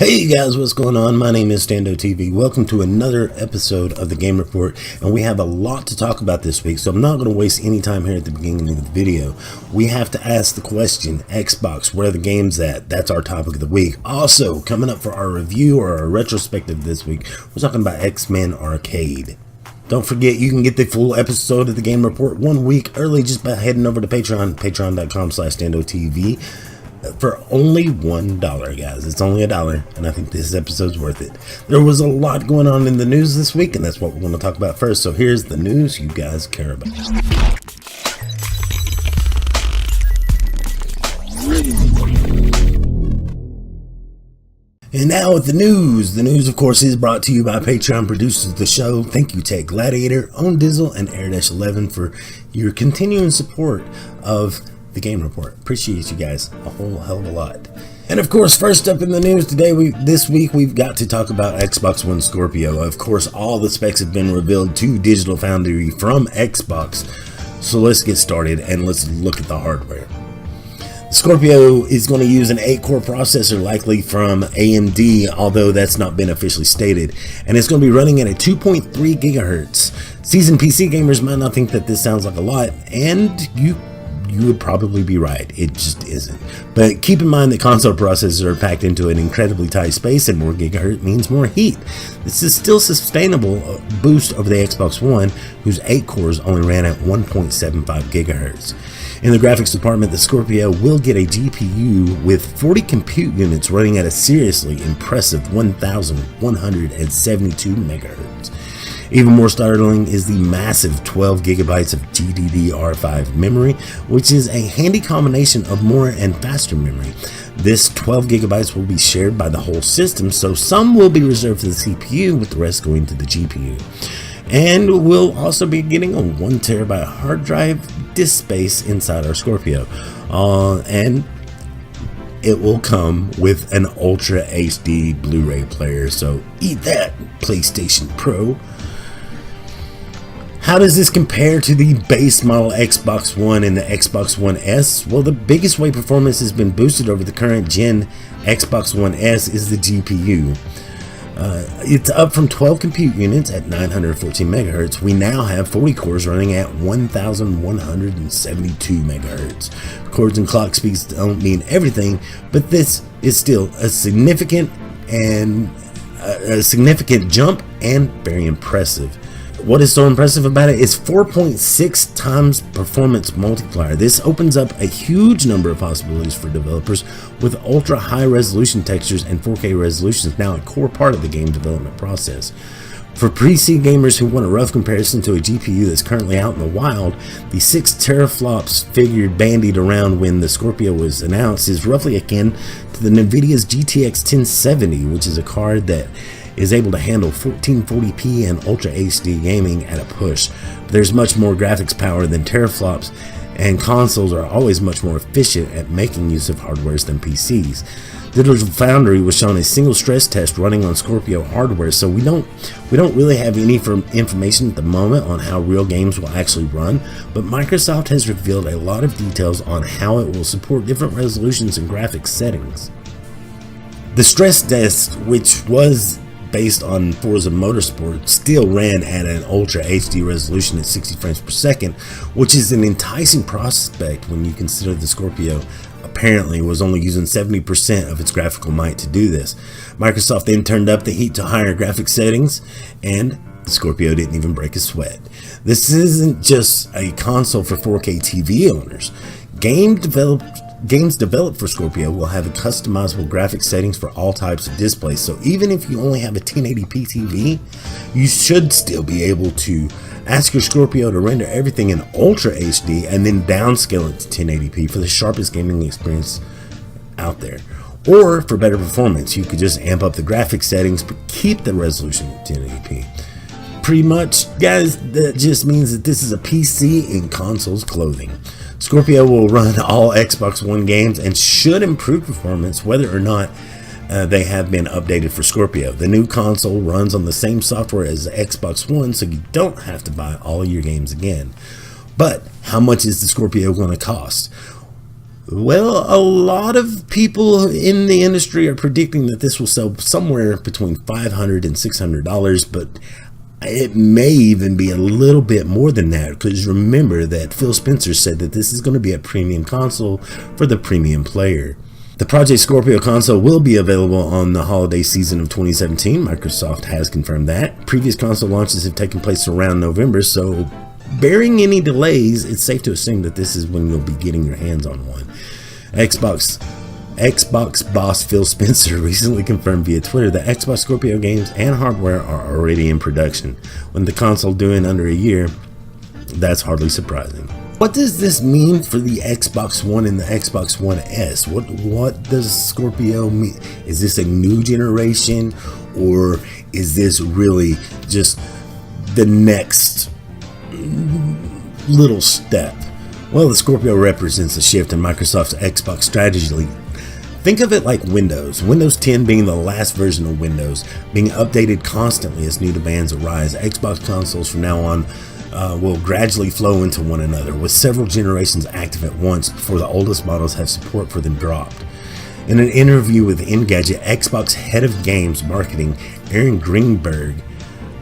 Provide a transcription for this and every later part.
Hey guys, what's going on? My name is Stando TV. Welcome to another episode of the Game Report, and we have a lot to talk about this week, so I'm not going to waste any time here at the beginning of the video. We have to ask the question, Xbox, where are the games at? That's our topic of the week. Also, coming up for our review or our retrospective this week, we're talking about X-Men Arcade. Don't forget, you can get the full episode of the Game Report 1 week early just by heading over to Patreon, patreon.com/StandoTV. For only $1, guys. It's only $1, and I think this episode's worth it. There was a lot going on in the news this week, and that's what we're going to talk about first. So here's the news you guys care about. And now with the news. The news, of course, is brought to you by Patreon producers of the show. Thank you, Tech Gladiator, Own Dizzle, and Air-11 for your continuing support of the Game Report. Appreciate you guys a whole hell of a lot. And of course, first up in the news today, this week we've got to talk about Xbox One Scorpio. Of course, all the specs have been revealed to Digital Foundry from Xbox. So let's get started and let's look at the hardware. Scorpio is going to use an 8-core processor, likely from AMD, although that's not been officially stated, and it's going to be running at a 2.3 gigahertz. Seasoned PC gamers might not think that this sounds like a lot, and you would probably be right. It just isn't. But keep in mind that console processors are packed into an incredibly tight space, and more gigahertz means more heat. This is still sustainable boost over the Xbox One, whose 8 cores only ran at 1.75 gigahertz. In the graphics department, the Scorpio will get a GPU with 40 compute units running at a seriously impressive 1,172 megahertz. Even more startling is the massive 12 gigabytes of GDDR5 memory, which is a handy combination of more and faster memory. This 12 gigabytes will be shared by the whole system, so some will be reserved for the CPU, with the rest going to the GPU. And we'll also be getting a 1 terabyte hard drive disk space inside our Scorpio. And it will come with an Ultra HD Blu-ray player, so eat that, PlayStation Pro. How does this compare to the base model Xbox One and the Xbox One S? Well, the biggest way performance has been boosted over the current gen Xbox One S is the GPU. It's up from 12 compute units at 914 megahertz. We now have 40 cores running at 1,172 megahertz. Cores and clock speeds don't mean everything, but this is still a significant jump and very impressive. What is so impressive about it is 4.6 times performance multiplier. This opens up a huge number of possibilities for developers, with ultra high resolution textures and 4K resolutions now a core part of the game development process. For PC gamers who want a rough comparison to a GPU that's currently out in the wild, the 6 teraflops figure bandied around when the Scorpio was announced is roughly akin to the NVIDIA's GTX 1070, which is a card that is able to handle 1440p and Ultra HD gaming at a push. But there's much more graphics power than teraflops, and consoles are always much more efficient at making use of hardwares than PCs. Digital Foundry was shown a single stress test running on Scorpio hardware, so we don't really have any information at the moment on how real games will actually run, but Microsoft has revealed a lot of details on how it will support different resolutions and graphics settings. The stress test, which was based on Forza Motorsport, still ran at an Ultra HD resolution at 60 frames per second, which is an enticing prospect when you consider the Scorpio apparently was only using 70% of its graphical might to do this. Microsoft then turned up the heat to higher graphics settings, and the Scorpio didn't even break a sweat. This isn't just a console for 4K TV owners. Games developed for Scorpio will have customizable graphics settings for all types of displays, so even if you only have a 1080p TV, you should still be able to ask your Scorpio to render everything in Ultra HD and then downscale it to 1080p for the sharpest gaming experience out there. Or for better performance, you could just amp up the graphics settings but keep the resolution at 1080p. Pretty much, guys, that just means that this is a PC in console's clothing. Scorpio will run all Xbox One games and should improve performance whether or not they have been updated for Scorpio. The new console runs on the same software as the Xbox One, so you don't have to buy all of your games again. But how much is the Scorpio going to cost? Well, a lot of people in the industry are predicting that this will sell somewhere between $500 and $600, but it may even be a little bit more than that, because remember that Phil Spencer said that this is going to be a premium console for the premium player. The Project Scorpio console will be available on the holiday season of 2017. Microsoft has confirmed that. Previous console launches have taken place around November, so barring any delays, it's safe to assume that this is when you'll be getting your hands on one. Xbox boss Phil Spencer recently confirmed via Twitter that Xbox Scorpio games and hardware are already in production. With the console due in under a year, that's hardly surprising. What does this mean for the Xbox One and the Xbox One S? What does Scorpio mean? Is this a new generation, or is this really just the next little step? Well, the Scorpio represents a shift in Microsoft's Xbox strategy. Think of it like Windows 10 being the last version of Windows, being updated constantly as new demands arise. Xbox consoles from now on will gradually flow into one another, with several generations active at once before the oldest models have support for them dropped. In an interview with Engadget, Xbox head of games marketing Aaron Greenberg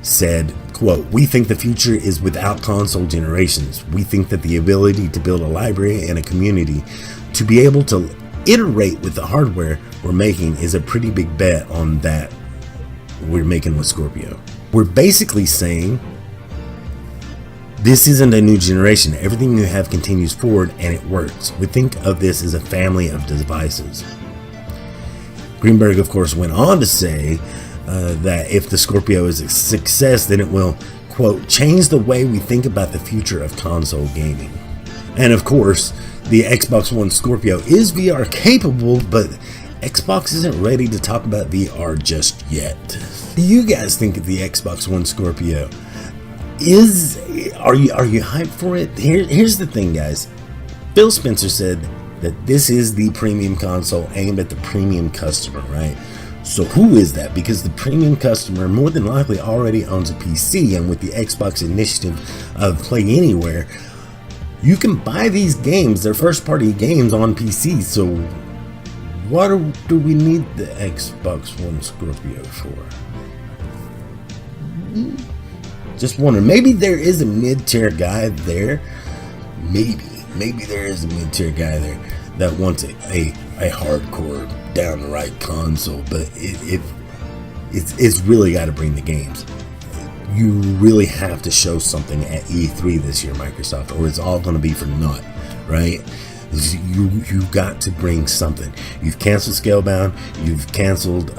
said, quote, "We think the future is without console generations. We think that the ability to build a library and a community to be able to iterate with the hardware we're making is a pretty big bet on that we're making with Scorpio." We're basically saying this isn't a new generation. Everything you have continues forward and it works. We think of this as a family of devices. Greenberg, of course, went on to say that if the Scorpio is a success, then it will, quote, change the way we think about the future of console gaming. And of course, the Xbox One Scorpio is VR capable, but Xbox isn't ready to talk about VR just yet. What do you guys think of the Xbox One Scorpio? Are you hyped for it? Here's the thing, guys. Phil Spencer said that this is the premium console aimed at the premium customer, right? So who is that? Because the premium customer more than likely already owns a PC, and with the Xbox initiative of Play Anywhere, you can buy these games, they're first party games, on PC. So what do we need the Xbox One Scorpio for? Just wondering, maybe there is a mid-tier guy there. Maybe there is a mid-tier guy there that wants a hardcore down the right console, but it's really got to bring the games. You really have to show something at E3 this year, Microsoft, or it's all going to be for naught, right? You've got to bring something. You've canceled Scalebound, you've canceled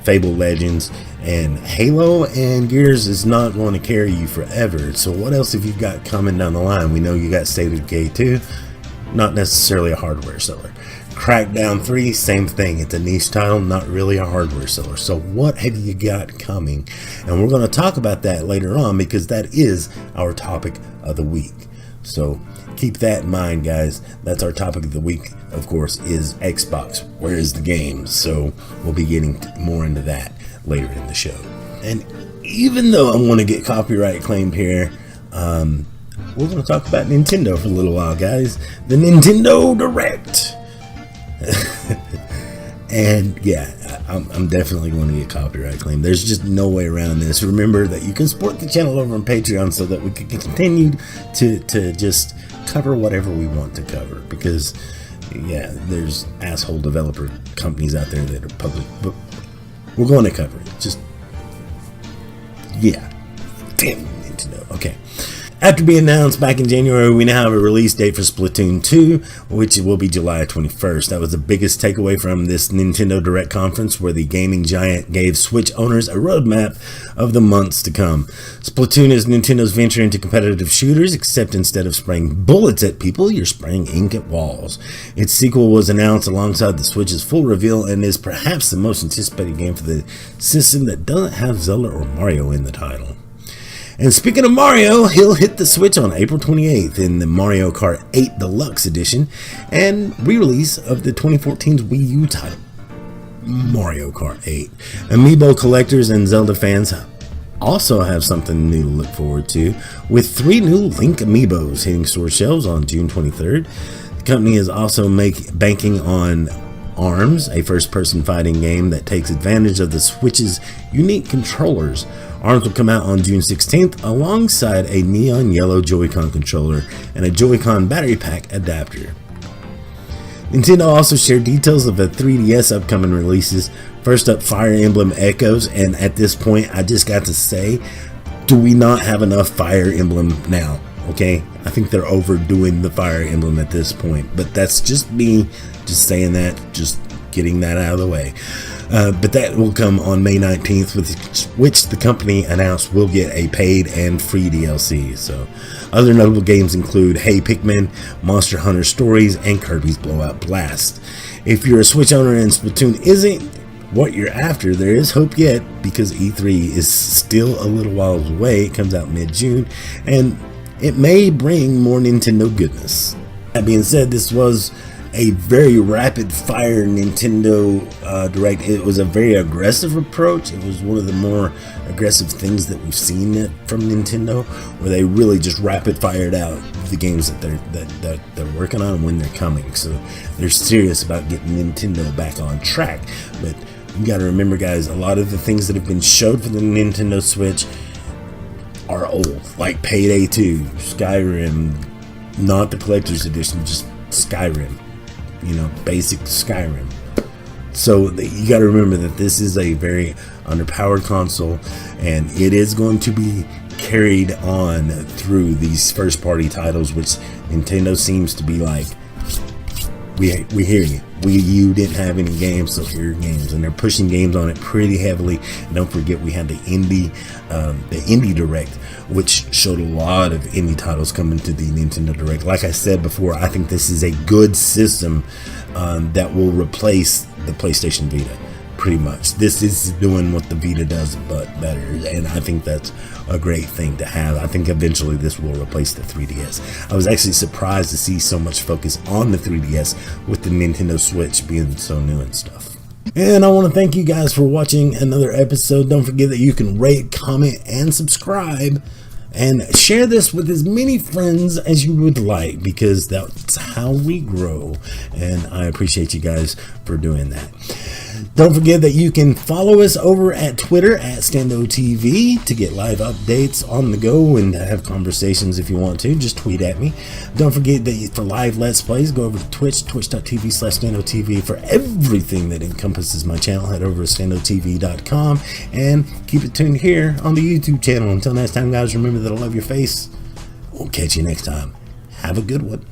Fable Legends, and Halo and Gears is not going to carry you forever. So what else have you got coming down the line? We know you got State of Decay 2, not necessarily a hardware seller. Crackdown 3, same thing. It's a niche title, not really a hardware seller. So what have you got coming? And we're going to talk about that later on, because that is our topic of the week. So keep that in mind, guys. That's our topic of the week, of course, is Xbox. Where is the game? So we'll be getting more into that later in the show. And even though I want to get copyright claimed here, we're going to talk about Nintendo for a little while, guys. The Nintendo Direct. And yeah, I'm definitely going to get copyright claim. There's just no way around this. Remember that you can support the channel over on Patreon so that we can continue to just cover whatever we want to cover, because yeah, there's asshole developer companies out there that are public, but we're going to cover it. Just yeah, damn Nintendo. Okay. After being announced back in January, we now have a release date for Splatoon 2, which will be July 21st. That was the biggest takeaway from this Nintendo Direct conference, where the gaming giant gave Switch owners a roadmap of the months to come. Splatoon is Nintendo's venture into competitive shooters, except instead of spraying bullets at people, you're spraying ink at walls. Its sequel was announced alongside the Switch's full reveal, and is perhaps the most anticipated game for the system that doesn't have Zelda or Mario in the title. And speaking of Mario, he'll hit the Switch on April 28th in the Mario Kart 8 Deluxe Edition and re-release of the 2014's Wii U title, Mario Kart 8. Amiibo collectors and Zelda fans also have something new to look forward to, with 3 new Link Amiibos hitting store shelves on June 23rd. The company is also banking on ARMS, a first-person fighting game that takes advantage of the Switch's unique controllers. ARMS will come out on June 16th alongside a neon yellow Joy-Con controller and a Joy-Con battery pack adapter. Nintendo also shared details of the 3DS upcoming releases. First up, Fire Emblem Echoes, and at this point I just got to say, do we not have enough Fire Emblem now? Okay, I think they're overdoing the Fire Emblem at this point, but that's just me just saying that, just getting that out of the way. But that will come on May 19th, with which the company announced will get a paid and free DLC. So other notable games include Hey Pikmin, Monster Hunter Stories, and Kirby's Blowout Blast. If you're a Switch owner and Splatoon isn't what you're after, there is hope yet, because E3 is still a little while away. It comes out mid-June, and it may bring more Nintendo goodness. That being said, this was a very rapid fire Nintendo Direct. It was a very aggressive approach. It was one of the more aggressive things that we've seen from Nintendo, where they really just rapid fired out the games that they're working on and when they're coming. So they're serious about getting Nintendo back on track. But you got to remember, guys, a lot of the things that have been showed for the Nintendo Switch are old, like Payday 2, Skyrim, not the collector's edition, just Skyrim. You know, basic Skyrim. So you got to remember that this is a very underpowered console, and it is going to be carried on through these first party titles, which Nintendo seems to be like, we hear you. You didn't have any games, so here are games, and they're pushing games on it pretty heavily. And don't forget, we had the Indie Direct, which showed a lot of indie titles coming to the Nintendo Direct. Like I said before, I think this is a good system that will replace the PlayStation Vita. Pretty much, this is doing what the Vita does, but better, and I think that's a great thing to have. I think eventually this will replace the 3DS. I was actually surprised to see so much focus on the 3DS with the Nintendo Switch being so new and stuff. And I want to thank you guys for watching another episode. Don't forget that you can rate, comment, and subscribe, and share this with as many friends as you would like, because that's how we grow, and I appreciate you guys for doing that. Don't forget that you can follow us over at Twitter at StandoTV to get live updates on the go and to have conversations. If you want to, just tweet at me. Don't forget that for live Let's Plays, go over to Twitch, twitch.tv/StandoTV. For everything that encompasses my channel, head over to StandoTV.com and keep it tuned here on the YouTube channel. Until next time, guys, remember that I love your face. We'll catch you next time. Have a good one.